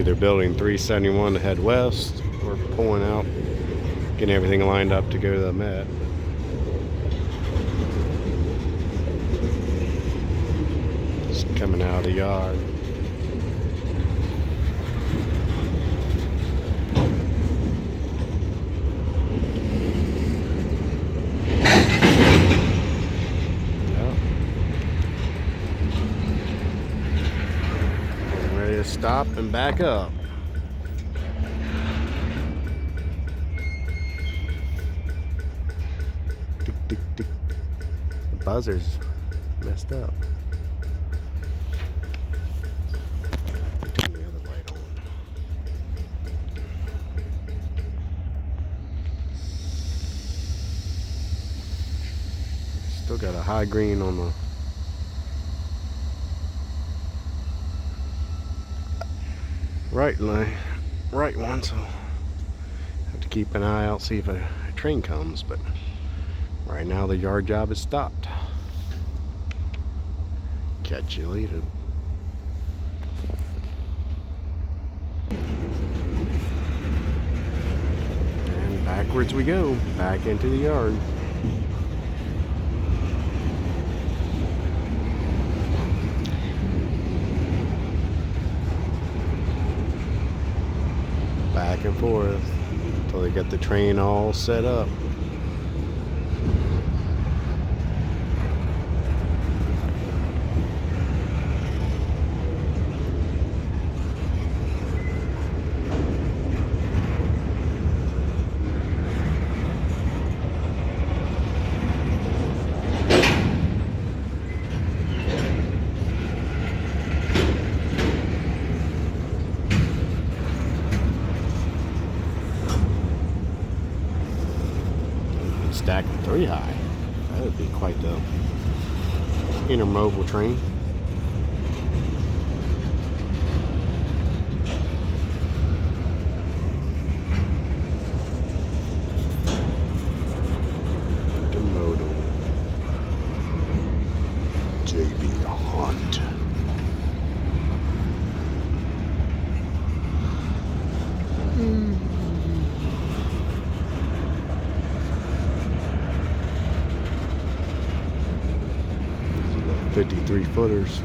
either building 371 to head west or pulling out, getting everything lined up to go to the Met. Just coming out of the yard. Ready to stop and back up. Tick, tick, tick. The buzzer's messed up. Turn the other light on. Still got a high green on the right one, so have to keep an eye out, see if a train comes, but right now the yard job is stopped. Catch you later. And backwards we go, back into the yard. Back and forth until they get the train all set up. Stacking 3 high. That would be quite the intermodal train. Intermodal. JB Hunt. Mm. 53 footers.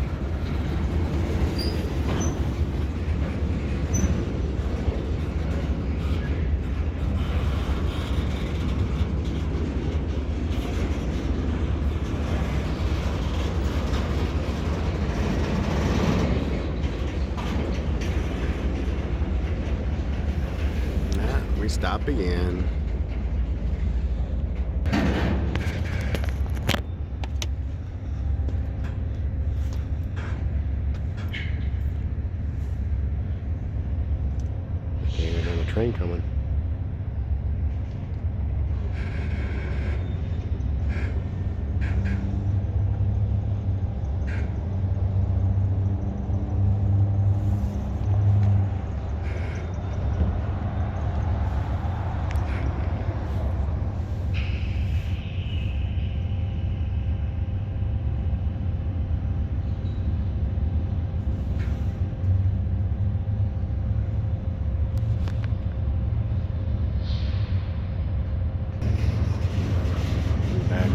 We stop again. Train coming.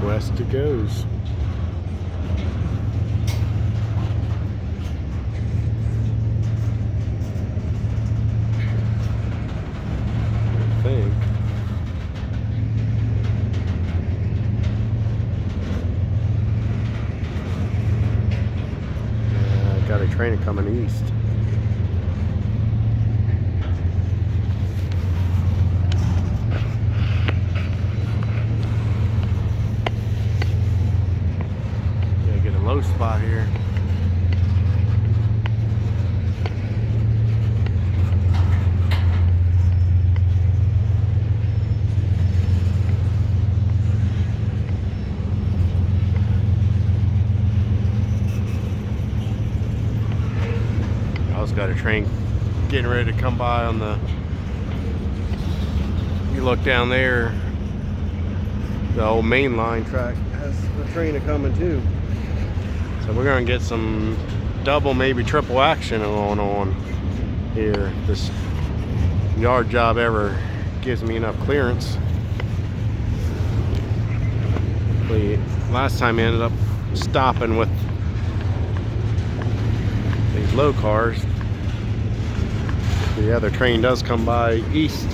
West it goes. I think. Yeah, got a train coming east. Low spot here. I also got a train getting ready to come by on the, you look down there, the old main line track has a train coming too. So we're gonna get some double, maybe triple action going on. here. If this yard job ever gives me enough clearance. Last time I ended up stopping with these low cars. The other train does come by east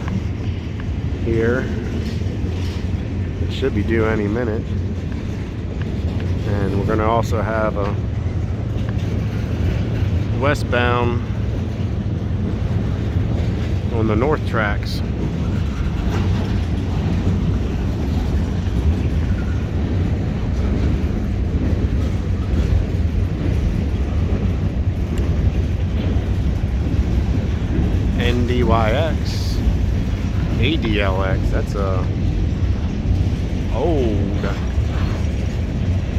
here. It should be due any minute. And we're going to also have a westbound on the north tracks. NDYX, ADLX, that's a old,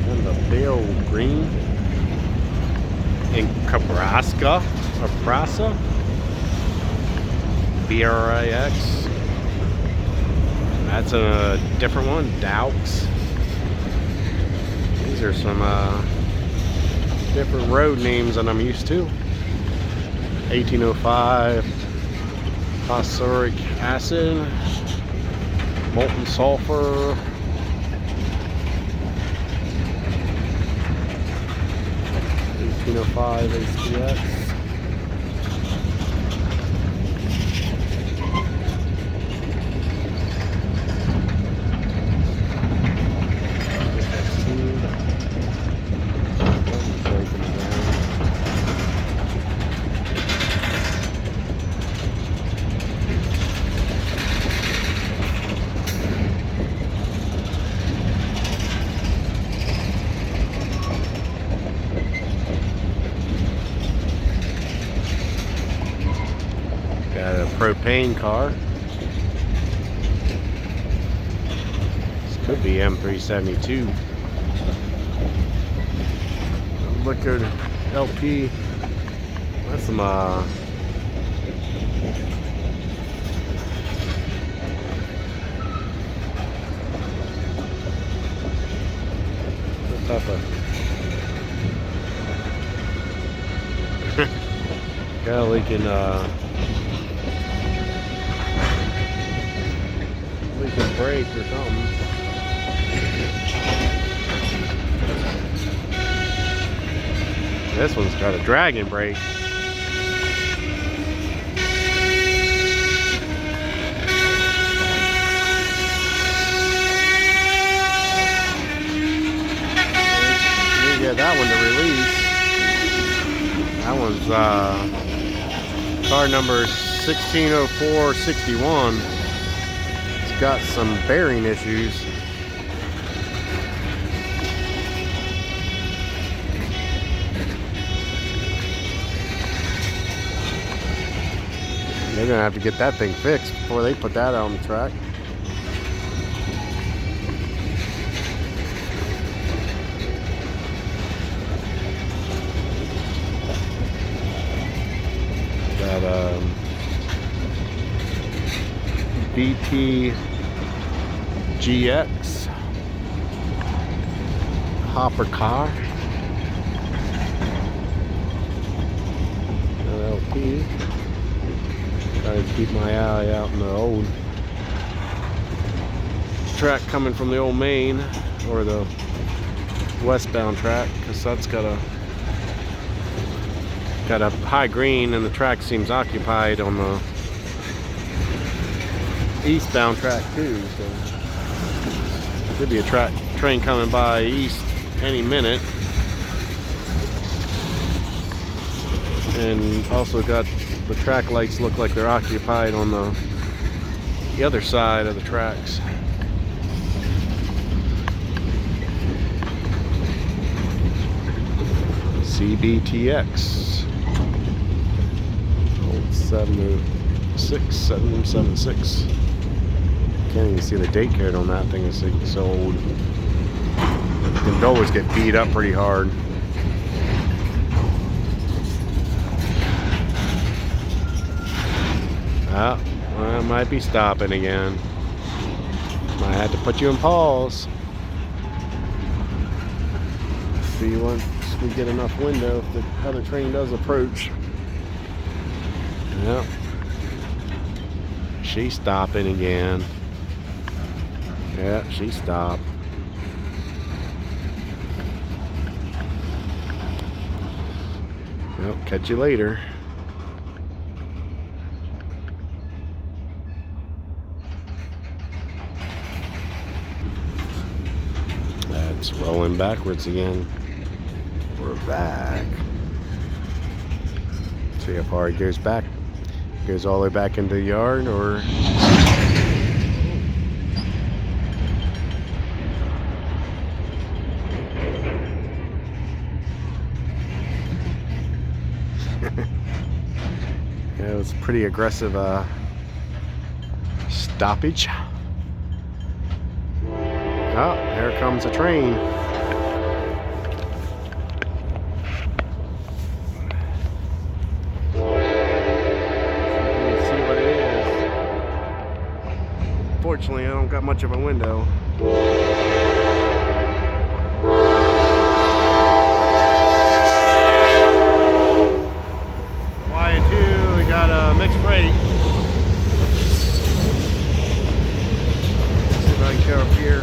and the pale green, in Nebraska, BRIX, that's a different one, Daux. These are some different road names than I'm used to. 1805, phosphoric acid, molten sulfur, (1805) ACX. Got a propane car. This could be M372. Liquid LP. That's some what type of got a leaking brake or something. This one's got a dragon brake. You get that one to release. That one's car number 160461. It's got some bearing issues. They're gonna have to get that thing fixed before they put that on the track. Got BP GX hopper car. LP. Trying to keep my eye out in the old track coming from the old main or the westbound track, because that's got a high green and the track seems occupied on the eastbound track too. So could be a train coming by east any minute. And also got the track lights look like they're occupied on the other side of the tracks. CBTX old 776. Can't even see the date code on that thing. It's so old. It can always get beat up pretty hard. Oh, well, I might be stopping again. Might have to put you in pause. See once we get enough window if the other train does approach. Yep. She's stopping again. Yeah, she stopped. Well, catch you later. That's rolling backwards again. We're back. See how far it goes back. Goes all the way back into the yard, or yeah, it was pretty aggressive stoppage. Oh, here comes a train. See what it is. Fortunately, I don't got much of a window. Y2, we got a mixed freight. See if I can go up here.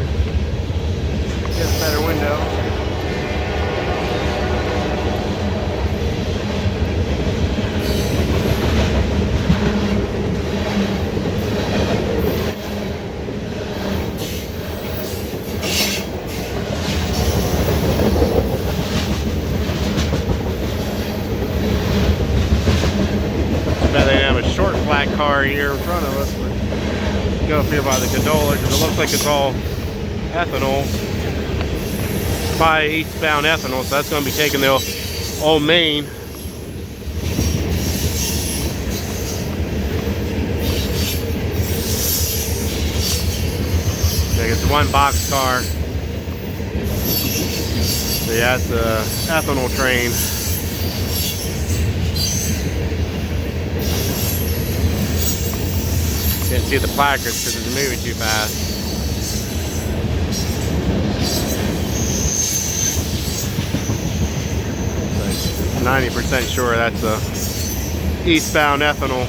Get a better window. Too bad they didn't have a short flat car here in front of us. But go up here by the gondola because it looks like it's all ethanol. By Eastbound Ethanol, so that's going to be taking the old main. I think it's one box car. So yeah, it's the ethanol train. Can't see the placards because it's moving too fast. 90% sure that's a Eastbound Ethanol.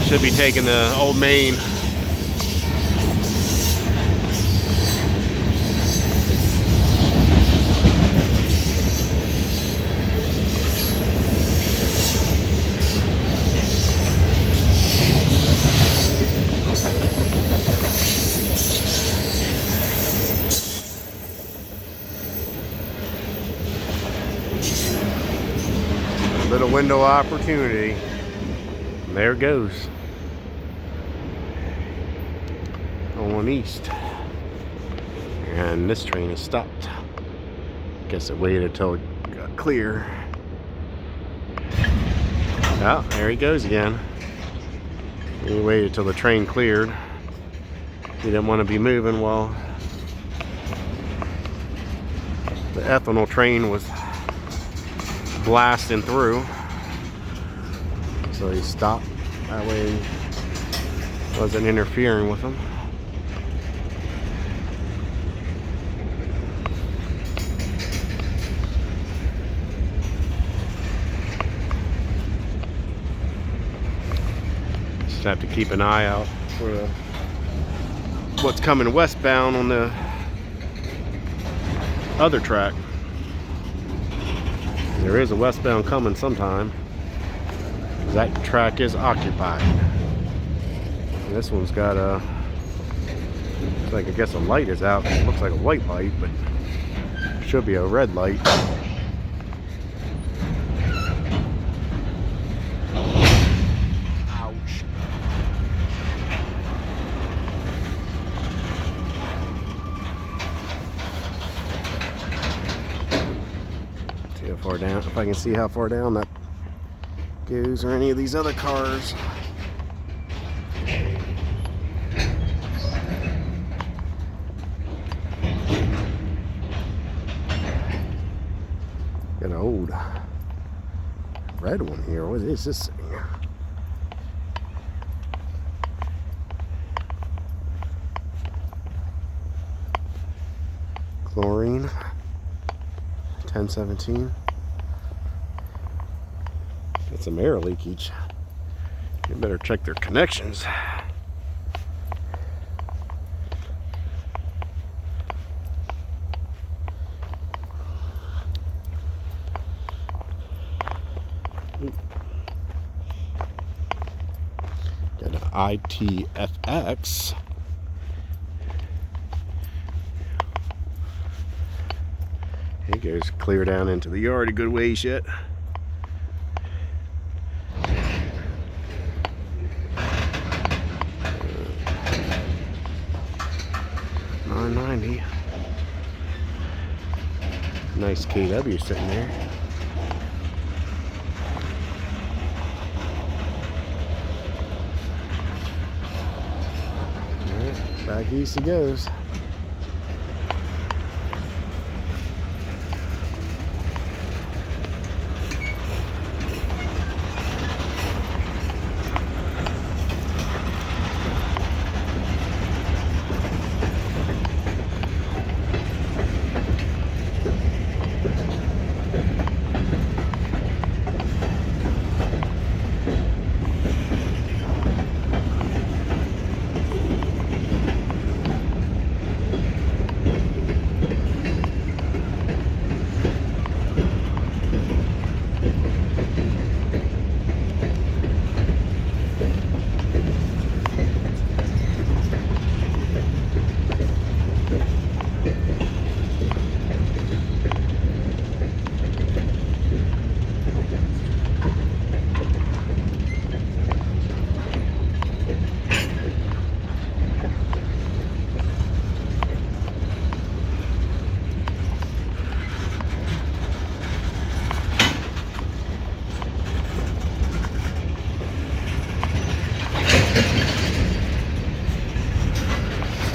Should be taking the old main. Little window of opportunity. And there it goes. Going east. And this train is stopped. Guess it waited until it got clear. Oh, there he goes again. He waited till the train cleared. He didn't want to be moving while the ethanol train was blasting through, so he stopped. That way he wasn't interfering with him. Just have to keep an eye out for what's coming westbound on the other track. There is a westbound coming sometime. That track is occupied. And this one's got a, looks like I guess a light is out. It looks like a white light, but it should be a red light. Ouch. See how far down, if I can see how far down that goes, or any of these other cars. Got an old red one here. What is this thing? Chlorine 1017. Got some air leakage. You better check their connections. Got an ITFX. It goes clear down into the yard a good ways yet. $9.90. Nice KW sitting there. Alright, back east he goes.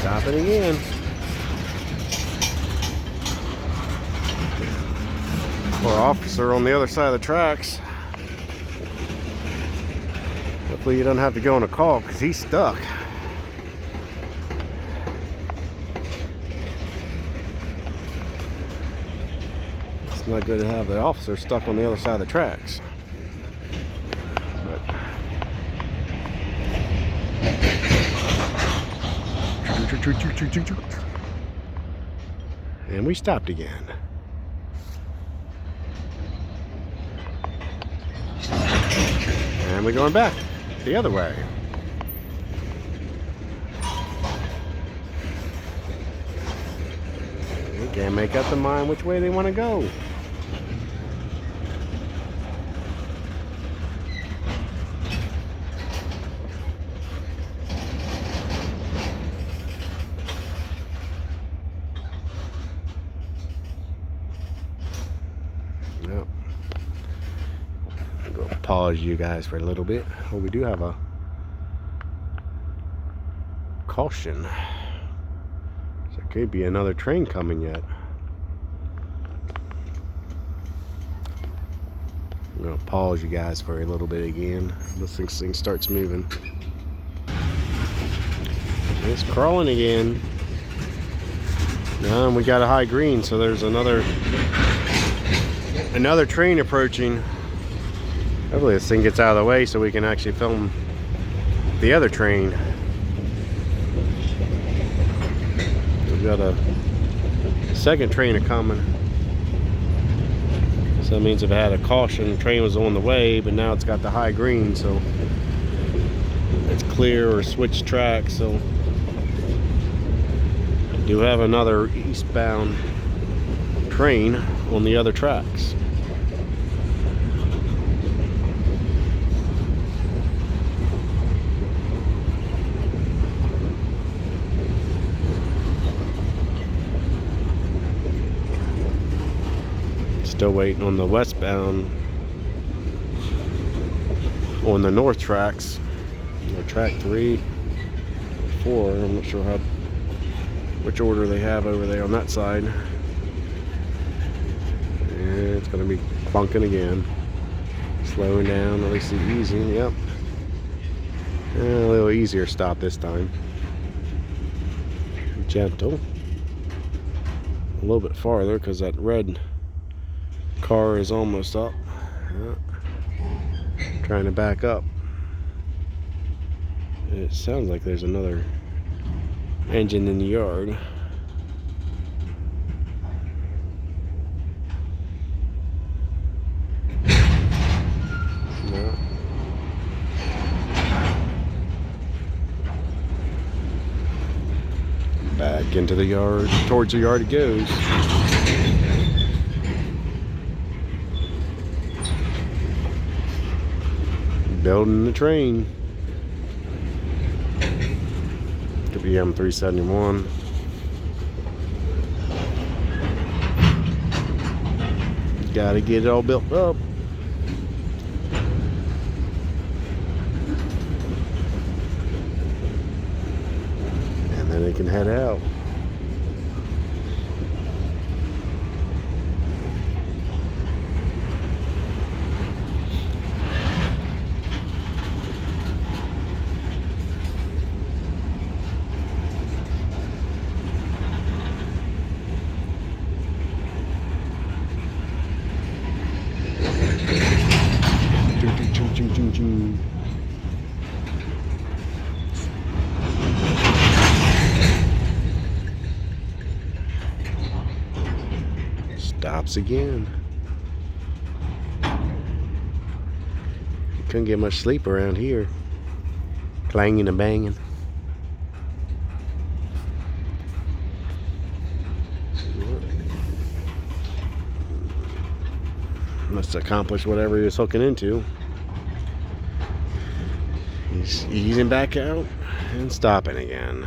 Stop it again. Poor officer on the other side of the tracks. Hopefully you don't have to go on a call because he's stuck. It's not good to have the officer stuck on the other side of the tracks. And we stopped again. And we're going back the other way. We can't make up the mind which way they want to go. Yep. I'm going to pause you guys for a little bit. Well, we do have a caution. So there could be another train coming yet. I'm going to pause you guys for a little bit again. This thing starts moving. It's crawling again. Now we got a high green, so there's another train approaching. Hopefully this thing gets out of the way so we can actually film the other train. We've got a second train coming. So that means if it had a caution, the train was on the way, but now it's got the high green, so it's clear or switch tracks. So I do have another eastbound train on the other tracks. Still waiting on the westbound on the north tracks, or track 3, 4. I'm not sure which order they have over there on that side. And it's going to be bunking again, slowing down, at least easy. Yep, and a little easier stop this time. Gentle, a little bit farther because that red car is almost up. Yeah. trying to back up. It sounds like there's another engine in the yard. No. Back into the yard, towards the yard it goes. Building the train. Could be M371. Gotta get it all built up. And then it can head out. Stops again. Couldn't get much sleep around here. Clanging and banging. Must accomplish whatever he was hooking into. He's easing back out and stopping again.